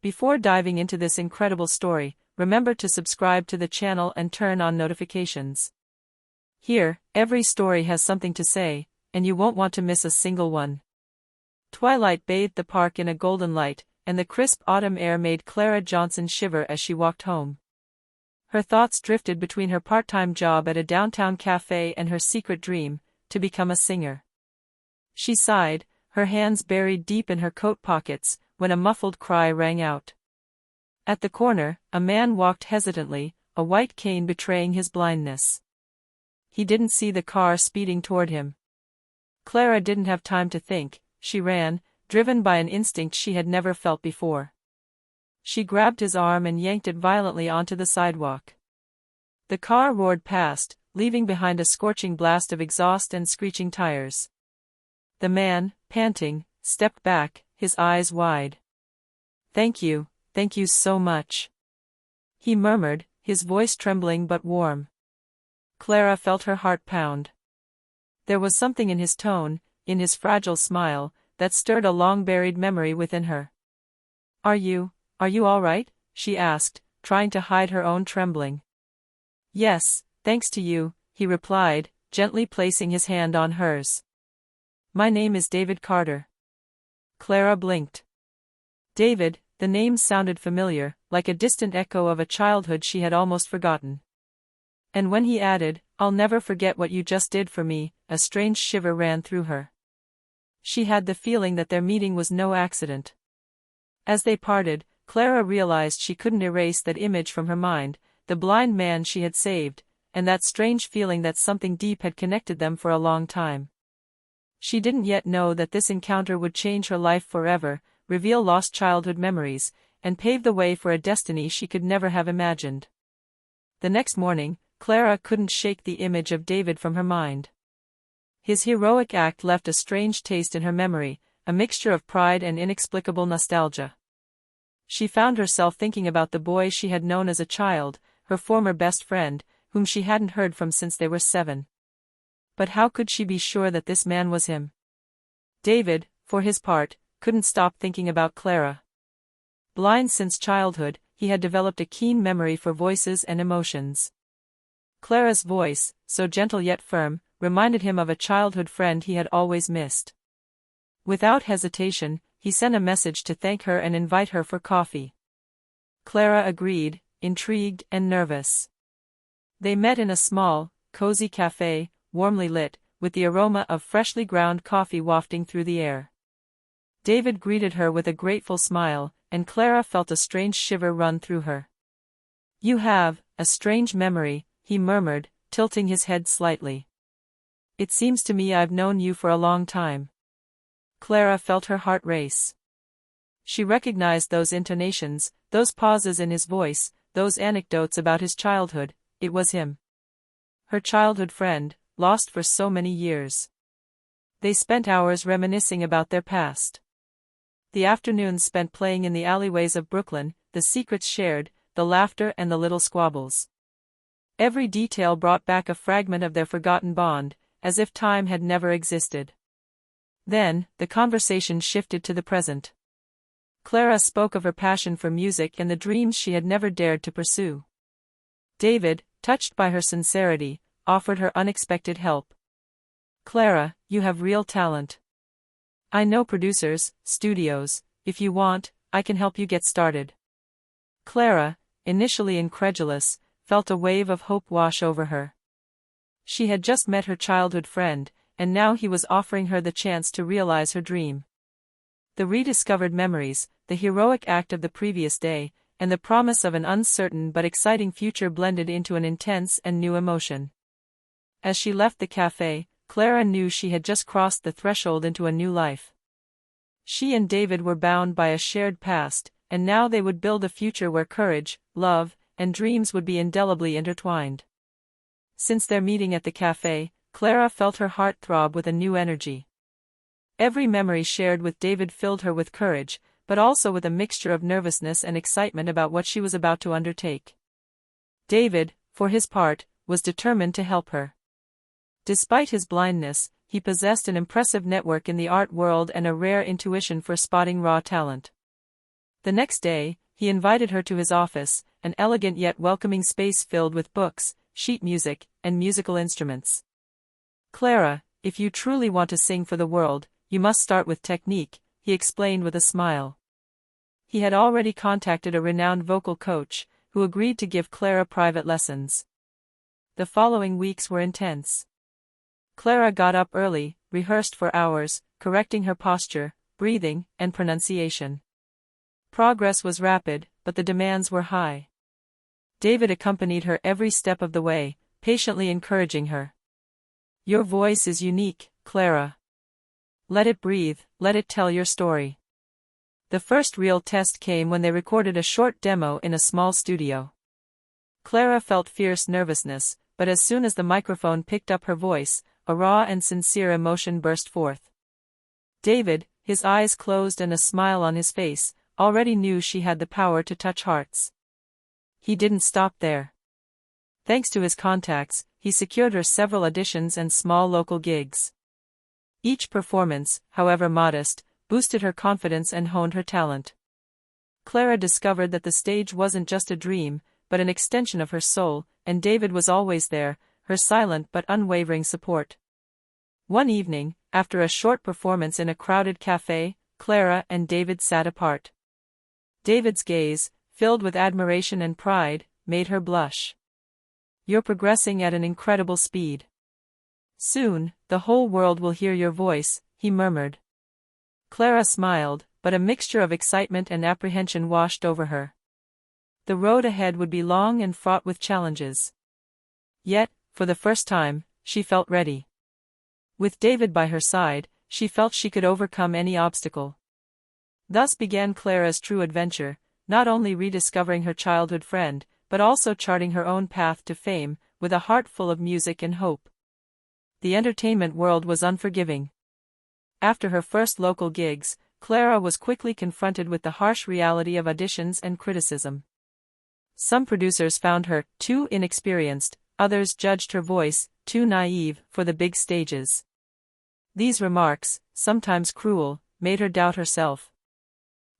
Before diving into this incredible story, remember to subscribe to the channel and turn on notifications. Here, every story has something to say, and you won't want to miss a single one. Twilight bathed the park in a golden light, and the crisp autumn air made Clara Johnson shiver as she walked home. Her thoughts drifted between her part-time job at a downtown cafe and her secret dream, to become a singer. She sighed, her hands buried deep in her coat pockets, when a muffled cry rang out. At the corner, a man walked hesitantly, a white cane betraying his blindness. He didn't see the car speeding toward him. Clara didn't have time to think, she ran, driven by an instinct she had never felt before. She grabbed his arm and yanked it violently onto the sidewalk. The car roared past, leaving behind a scorching blast of exhaust and screeching tires. The man, panting, stepped back, his eyes wide. Thank you so much," he murmured, his voice trembling but warm. Clara felt her heart pound. There was something in his tone, in his fragile smile, that stirred a long-buried memory within her. Are you all right?" she asked, trying to hide her own trembling. "Yes, thanks to you," he replied, gently placing his hand on hers. "My name is David Carter." Clara blinked. David, the name sounded familiar, like a distant echo of a childhood she had almost forgotten. And when he added, "I'll never forget what you just did for me," a strange shiver ran through her. She had the feeling that their meeting was no accident. As they parted, Clara realized she couldn't erase that image from her mind, the blind man she had saved, and that strange feeling that something deep had connected them for a long time. She didn't yet know that this encounter would change her life forever, reveal lost childhood memories, and pave the way for a destiny she could never have imagined. The next morning, Clara couldn't shake the image of David from her mind. His heroic act left a strange taste in her memory, a mixture of pride and inexplicable nostalgia. She found herself thinking about the boy she had known as a child, her former best friend, whom she hadn't heard from since they were 7. But how could she be sure that this man was him? David, for his part, couldn't stop thinking about Clara. Blind since childhood, he had developed a keen memory for voices and emotions. Clara's voice, so gentle yet firm, reminded him of a childhood friend he had always missed. Without hesitation, he sent a message to thank her and invite her for coffee. Clara agreed, intrigued and nervous. They met in a small, cozy cafe, warmly lit, with the aroma of freshly ground coffee wafting through the air. David greeted her with a grateful smile, and Clara felt a strange shiver run through her. "You have a strange memory," he murmured, tilting his head slightly. "It seems to me I've known you for a long time." Clara felt her heart race. She recognized those intonations, those pauses in his voice, those anecdotes about his childhood. It was him. Her childhood friend, lost for so many years. They spent hours reminiscing about their past. The afternoons spent playing in the alleyways of Brooklyn, the secrets shared, the laughter and the little squabbles. Every detail brought back a fragment of their forgotten bond, as if time had never existed. Then, the conversation shifted to the present. Clara spoke of her passion for music and the dreams she had never dared to pursue. David, touched by her sincerity, offered her unexpected help. "Clara, you have real talent. I know producers, studios. If you want, I can help you get started." Clara, initially incredulous, felt a wave of hope wash over her. She had just met her childhood friend, and now he was offering her the chance to realize her dream. The rediscovered memories, the heroic act of the previous day, and the promise of an uncertain but exciting future blended into an intense and new emotion. As she left the cafe, Clara knew she had just crossed the threshold into a new life. She and David were bound by a shared past, and now they would build a future where courage, love, and dreams would be indelibly intertwined. Since their meeting at the cafe, Clara felt her heart throb with a new energy. Every memory shared with David filled her with courage, but also with a mixture of nervousness and excitement about what she was about to undertake. David, for his part, was determined to help her. Despite his blindness, he possessed an impressive network in the art world and a rare intuition for spotting raw talent. The next day, he invited her to his office, an elegant yet welcoming space filled with books, sheet music, and musical instruments. "Clara, if you truly want to sing for the world, you must start with technique," he explained with a smile. He had already contacted a renowned vocal coach, who agreed to give Clara private lessons. The following weeks were intense. Clara got up early, rehearsed for hours, correcting her posture, breathing, and pronunciation. Progress was rapid, but the demands were high. David accompanied her every step of the way, patiently encouraging her. "Your voice is unique, Clara. Let it breathe, let it tell your story." The first real test came when they recorded a short demo in a small studio. Clara felt fierce nervousness, but as soon as the microphone picked up her voice, a raw and sincere emotion burst forth. David, his eyes closed and a smile on his face, already knew she had the power to touch hearts. He didn't stop there. Thanks to his contacts, he secured her several auditions and small local gigs. Each performance, however modest, boosted her confidence and honed her talent. Clara discovered that the stage wasn't just a dream, but an extension of her soul, and David was always there, her silent but unwavering support. One evening, after a short performance in a crowded cafe, Clara and David sat apart. David's gaze, filled with admiration and pride, made her blush. "You're progressing at an incredible speed. Soon, the whole world will hear your voice," he murmured. Clara smiled, but a mixture of excitement and apprehension washed over her. The road ahead would be long and fraught with challenges. Yet, for the first time, she felt ready. With David by her side, she felt she could overcome any obstacle. Thus began Clara's true adventure, not only rediscovering her childhood friend, but also charting her own path to fame, with a heart full of music and hope. The entertainment world was unforgiving. After her first local gigs, Clara was quickly confronted with the harsh reality of auditions and criticism. Some producers found her too inexperienced, others judged her voice too naive for the big stages. These remarks, sometimes cruel, made her doubt herself.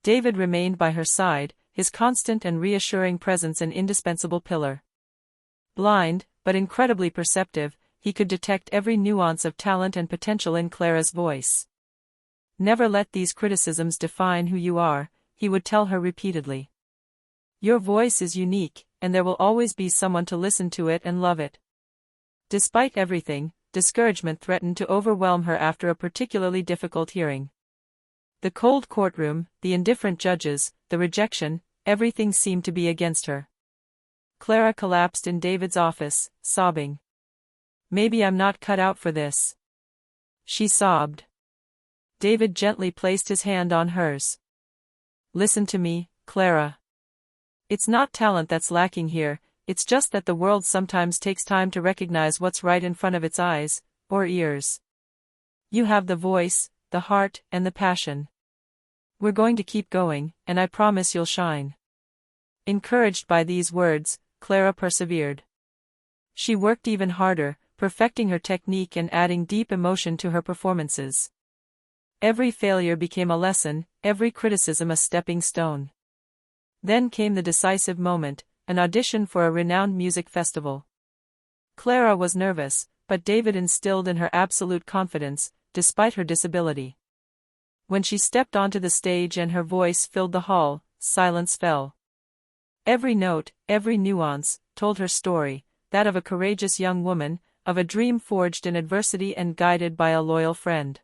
David remained by her side, his constant and reassuring presence an indispensable pillar. Blind, but incredibly perceptive, he could detect every nuance of talent and potential in Clara's voice. "Never let these criticisms define who you are," he would tell her repeatedly. "Your voice is unique, and there will always be someone to listen to it and love it." Despite everything, discouragement threatened to overwhelm her after a particularly difficult hearing. The cold courtroom, the indifferent judges, the rejection, everything seemed to be against her. Clara collapsed in David's office, sobbing. "Maybe I'm not cut out for this," she sobbed. David gently placed his hand on hers. "Listen to me, Clara. It's not talent that's lacking here, it's just that the world sometimes takes time to recognize what's right in front of its eyes, or ears. You have the voice, the heart, and the passion. We're going to keep going, and I promise you'll shine." Encouraged by these words, Clara persevered. She worked even harder, perfecting her technique and adding deep emotion to her performances. Every failure became a lesson, every criticism a stepping stone. Then came the decisive moment, an audition for a renowned music festival. Clara was nervous, but David instilled in her absolute confidence, despite her disability. When she stepped onto the stage and her voice filled the hall, silence fell. Every note, every nuance, told her story, that of a courageous young woman, of a dream forged in adversity and guided by a loyal friend.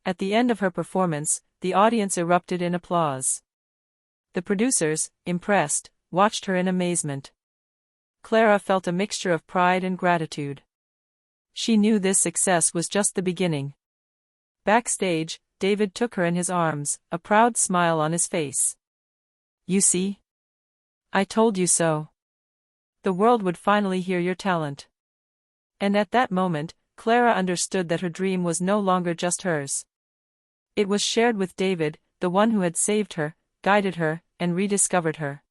At the end of her performance, the audience erupted in applause. The producers, impressed, watched her in amazement. Clara felt a mixture of pride and gratitude. She knew this success was just the beginning. Backstage, David took her in his arms, a proud smile on his face. "You see? I told you so. The world would finally hear your talent." And at that moment, Clara understood that her dream was no longer just hers. It was shared with David, the one who had saved her, guided her, and rediscovered her.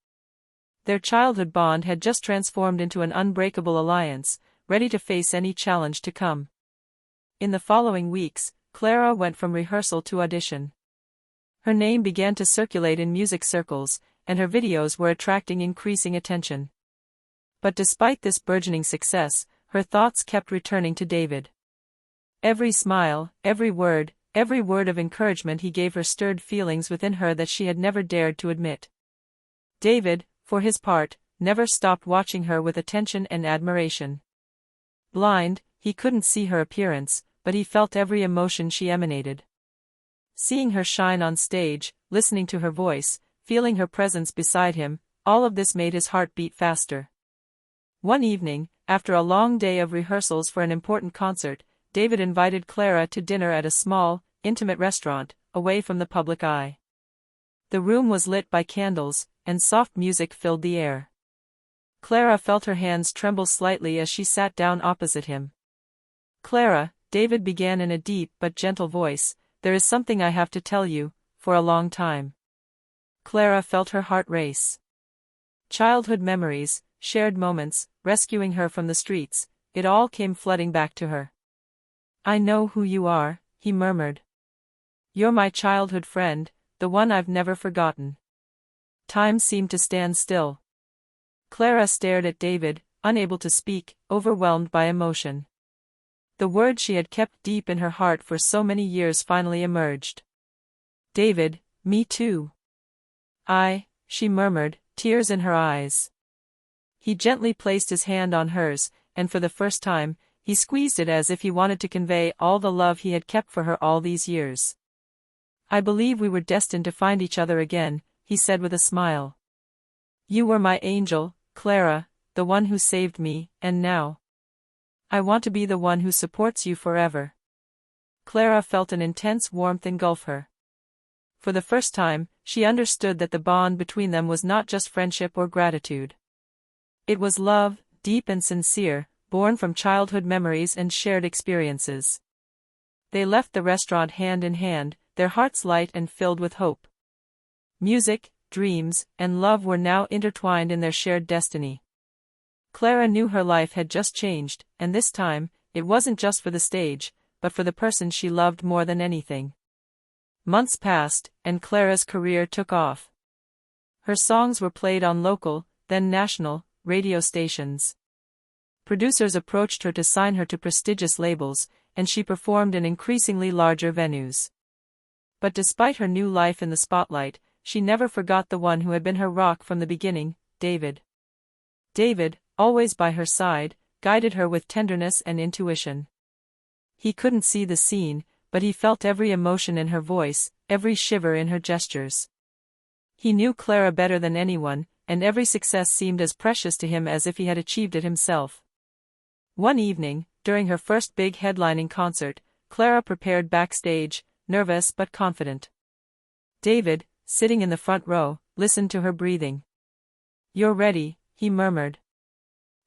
Their childhood bond had just transformed into an unbreakable alliance, ready to face any challenge to come. In the following weeks, Clara went from rehearsal to audition. Her name began to circulate in music circles, and her videos were attracting increasing attention. But despite this burgeoning success, her thoughts kept returning to David. Every smile, every word of encouragement he gave her stirred feelings within her that she had never dared to admit. David, for his part, never stopped watching her with attention and admiration. Blind, he couldn't see her appearance, but he felt every emotion she emanated. Seeing her shine on stage, listening to her voice, feeling her presence beside him, all of this made his heart beat faster. One evening, after a long day of rehearsals for an important concert, David invited Clara to dinner at a small, intimate restaurant, away from the public eye. The room was lit by candles, and soft music filled the air. Clara felt her hands tremble slightly as she sat down opposite him. "Clara," David began in a deep but gentle voice, "there is something I have to tell you, for a long time." Clara felt her heart race. Childhood memories, shared moments, rescuing her from the streets, it all came flooding back to her. "I know who you are," he murmured. "You're my childhood friend, the one I've never forgotten." Time seemed to stand still. Clara stared at David, unable to speak, overwhelmed by emotion. The words she had kept deep in her heart for so many years finally emerged. "David, me too." She murmured, tears in her eyes. He gently placed his hand on hers, and for the first time, he squeezed it as if he wanted to convey all the love he had kept for her all these years. "I believe we were destined to find each other again," he said with a smile. "You were my angel, Clara, the one who saved me, and now I want to be the one who supports you forever." Clara felt an intense warmth engulf her. For the first time, she understood that the bond between them was not just friendship or gratitude. It was love, deep and sincere, born from childhood memories and shared experiences. They left the restaurant hand in hand, their hearts light and filled with hope. Music, dreams, and love were now intertwined in their shared destiny. Clara knew her life had just changed, and this time, it wasn't just for the stage, but for the person she loved more than anything. Months passed, and Clara's career took off. Her songs were played on local, then national, radio stations. Producers approached her to sign her to prestigious labels, and she performed in increasingly larger venues. But despite her new life in the spotlight, she never forgot the one who had been her rock from the beginning, David. David, always by her side, guided her with tenderness and intuition. He couldn't see the scene, but he felt every emotion in her voice, every shiver in her gestures. He knew Clara better than anyone, and every success seemed as precious to him as if he had achieved it himself. One evening, during her first big headlining concert, Clara prepared backstage, nervous but confident. David, sitting in the front row, listened to her breathing. "You're ready," he murmured.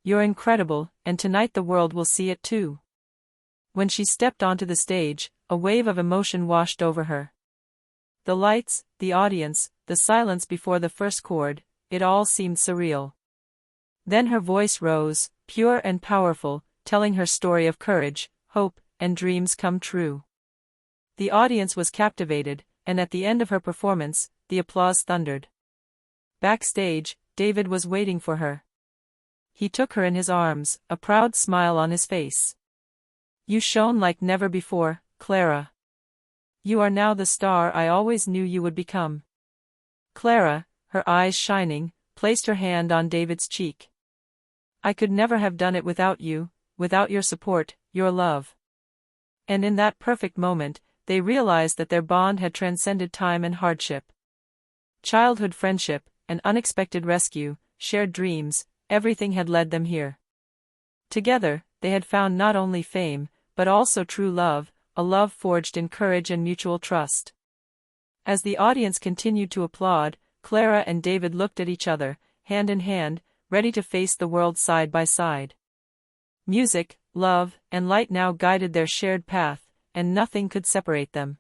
"You're incredible, and tonight the world will see it too." When she stepped onto the stage, a wave of emotion washed over her. The lights, the audience, the silence before the first chord, it all seemed surreal. Then her voice rose, pure and powerful, telling her story of courage, hope, and dreams come true. The audience was captivated, and at the end of her performance, the applause thundered. Backstage, David was waiting for her. He took her in his arms, a proud smile on his face. "You shone like never before, Clara. You are now the star I always knew you would become." Clara, her eyes shining, placed her hand on David's cheek. "I could never have done it without you, without your support, your love." And in that perfect moment, they realized that their bond had transcended time and hardship. Childhood friendship, an unexpected rescue, shared dreams, everything had led them here. Together, they had found not only fame, but also true love, a love forged in courage and mutual trust. As the audience continued to applaud, Clara and David looked at each other, hand in hand, ready to face the world side by side. Music, love, and light now guided their shared path, and nothing could separate them.